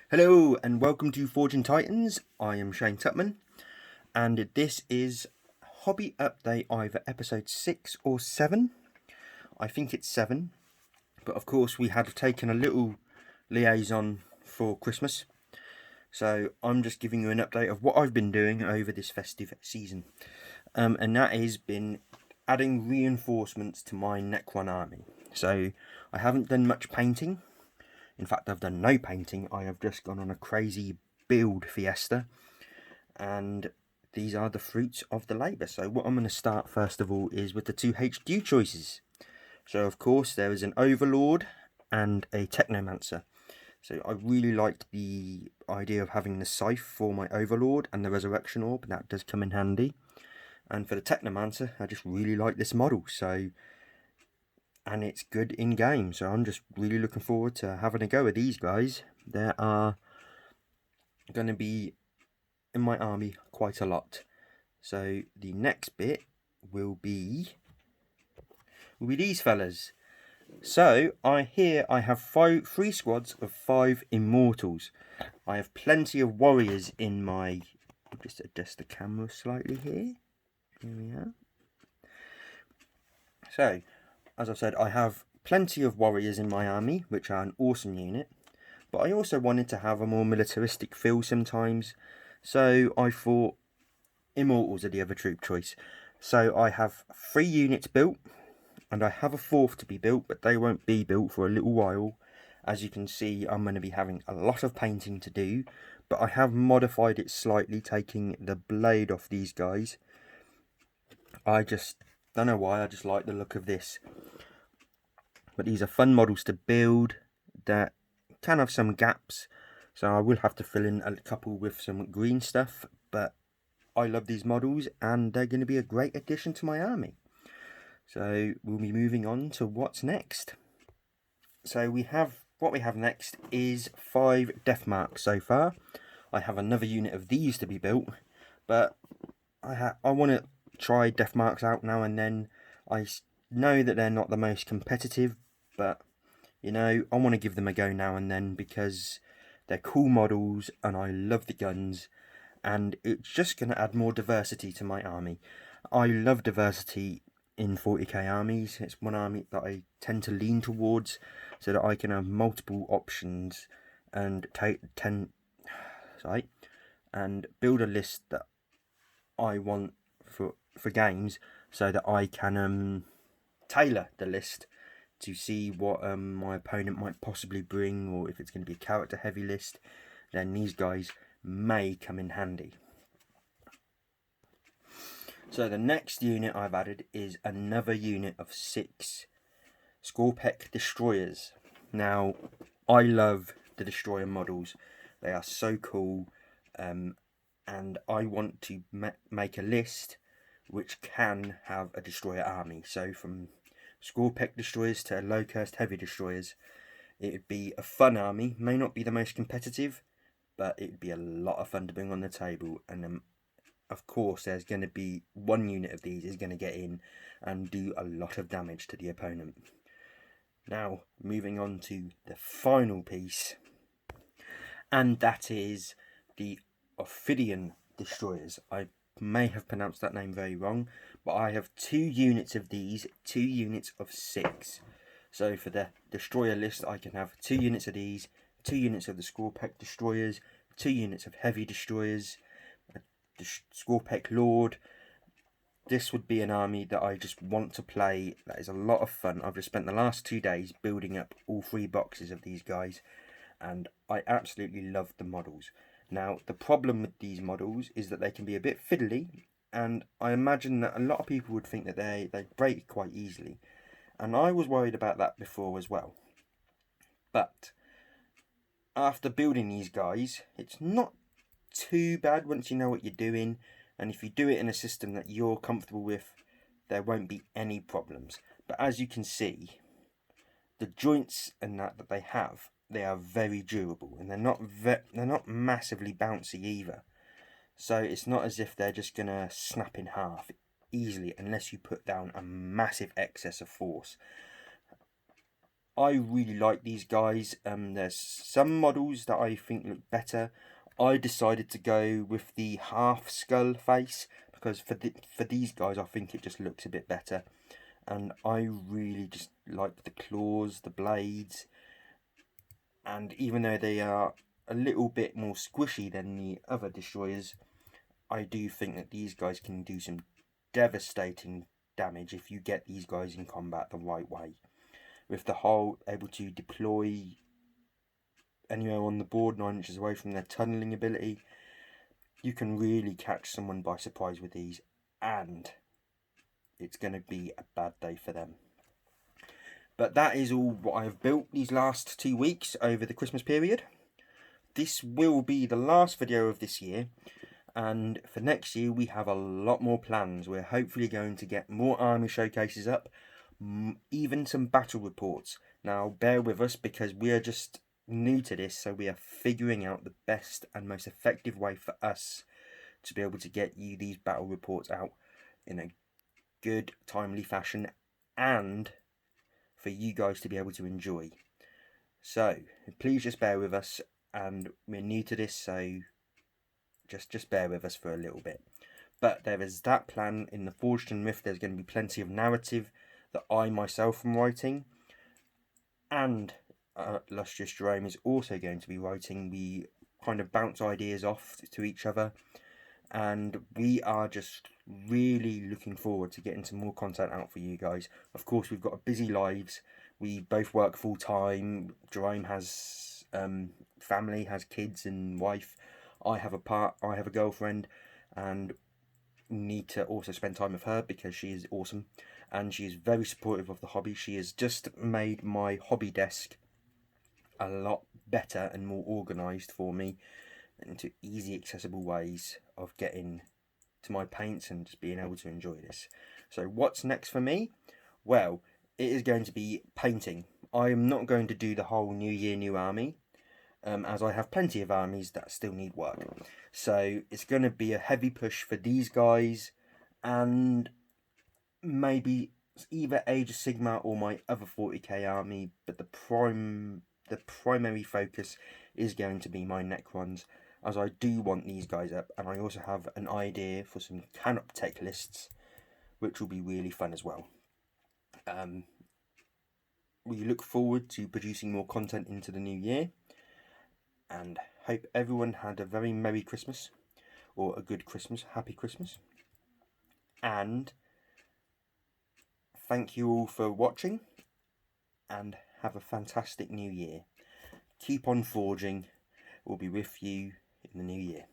Hello and welcome to Forging Titans. I am Shane Tutman and this is Hobby Update either episode 6 or 7. I think it's 7, but of course we had taken a little liaison for Christmas. So I'm just giving you an update of what I've been doing over this festive season. And that has been adding reinforcements to my Necron army. So I haven't done much painting. In fact, I've done no painting. I have just gone on a crazy build fiesta. And these are the fruits of the labour. So what I'm going to start first of all is with the two HQ choices. So of course there is an Overlord and a Technomancer. So I really liked the idea of having the Scythe for my Overlord and the Resurrection Orb. That does come in handy. And for the Technomancer, I just really like this model. And it's good in game, so I'm just really looking forward to having a go with these guys. There are going to be in my army quite a lot. So the next bit will be these fellas. So I have three squads of 5 Immortals. I have plenty of warriors in my. I'll just adjust the camera slightly here. Here we are. So, as I've said, I have plenty of warriors in my army, which are an awesome unit. But I also wanted to have a more militaristic feel sometimes. So I thought Immortals are the other troop choice. So I have 3 units built. And I have a 4th to be built, but they won't be built for a little while. As you can see, I'm going to be having a lot of painting to do. But I have modified it slightly, taking the blade off these guys. I just don't know why, I just like the look of this. But these are fun models to build that can have some gaps. So I will have to fill in a couple with some green stuff. But I love these models and they're going to be a great addition to my army. So we'll be moving on to what's next. So what we have next is 5 death marks so far. I have another unit of these to be built. But I want to try death marks out now and then. I know that they're not the most competitive, but you know, I want to give them a go now and then because they're cool models and I love the guns, and it's just going to add more diversity to my army. I love diversity in 40k armies. It's one army that I tend to lean towards so that I can have multiple options and and build a list that I want for games, so that I can tailor the list to see what my opponent might possibly bring, or if it's going to be a character heavy list, then these guys may come in handy. So the next unit I've added is another unit of 6 Skorpek Destroyers. Now, I love the Destroyer models. They are so cool, and I want to make a list which can have a Destroyer army. So from Skorpek Destroyers to Low-Cursed Heavy Destroyers, it would be a fun army. May not be the most competitive, but it would be a lot of fun to bring on the table. And of course, there's going to be one unit of these is going to get in and do a lot of damage to the opponent. Now, moving on to the final piece, and that is the Ophidian Destroyers. I may have pronounced that name very wrong, but I have 2 units of these, 2 units of 6. So for the Destroyer list, I can have 2 units of these, 2 units of the Skorpek Destroyers, 2 units of Heavy Destroyers, the Skorpek Lord. This would be an army that I just want to play. That is a lot of fun. I've just spent the last 2 days building up all 3 boxes of these guys, and I absolutely love the models. Now, the problem with these models is that they can be a bit fiddly, and I imagine that a lot of people would think that they break quite easily. And I was worried about that before as well. But after building these guys, it's not too bad once you know what you're doing, and if you do it in a system that you're comfortable with, there won't be any problems. But as you can see, the joints and that they have, they are very durable, and they're not massively bouncy either. So it's not as if they're just gonna snap in half easily unless you put down a massive excess of force. I really like these guys. There's some models that I think look better. I decided to go with the half skull face because for these guys I think it just looks a bit better, and I really just like the claws, the blades, and even though they are a little bit more squishy than the other destroyers, I do think that these guys can do some devastating damage if you get these guys in combat the right way. With the hull able to deploy anywhere on the board 9 inches away from their tunnelling ability, you can really catch someone by surprise with these, and it's going to be a bad day for them. But that is all what I've built these last 2 weeks over the Christmas period. This will be the last video of this year, and for next year we have a lot more plans. We're hopefully going to get more army showcases up, even some battle reports. Now bear with us because we are just new to this, so we are figuring out the best and most effective way for us to be able to get you these battle reports out in a good, timely fashion, and for you guys to be able to enjoy. So please just bear with us, and we're new to this, so just bear with us for a little bit. But there is that plan in the Forged and Rift. There's going to be plenty of narrative that I myself am writing, and Lustrous Jerome is also going to be writing. We kind of bounce ideas off to each other, and we are just really looking forward to getting some more content out for you guys. Of course, we've got busy lives. We both work full time. Jerome has family, has kids and wife. I have a girlfriend, and need to also spend time with her because she is awesome, and she is very supportive of the hobby. She has just made my hobby desk a lot better and more organised for me, into easy accessible ways of getting to my paints and just being able to enjoy this. So what's next for me? Well, it is going to be painting. I am not going to do the whole New Year, New Army, as I have plenty of armies that still need work. So it's going to be a heavy push for these guys, and maybe either Age of Sigmar or my other 40k army, but the primary focus is going to be my Necrons, as I do want these guys up, and I also have an idea for some Canop tech lists, which will be really fun as well. We look forward to producing more content into the new year, and hope everyone had a very Merry Christmas, or a good Christmas, Happy Christmas, and thank you all for watching, and have a fantastic new year. Keep on forging. We'll be with you in the new year.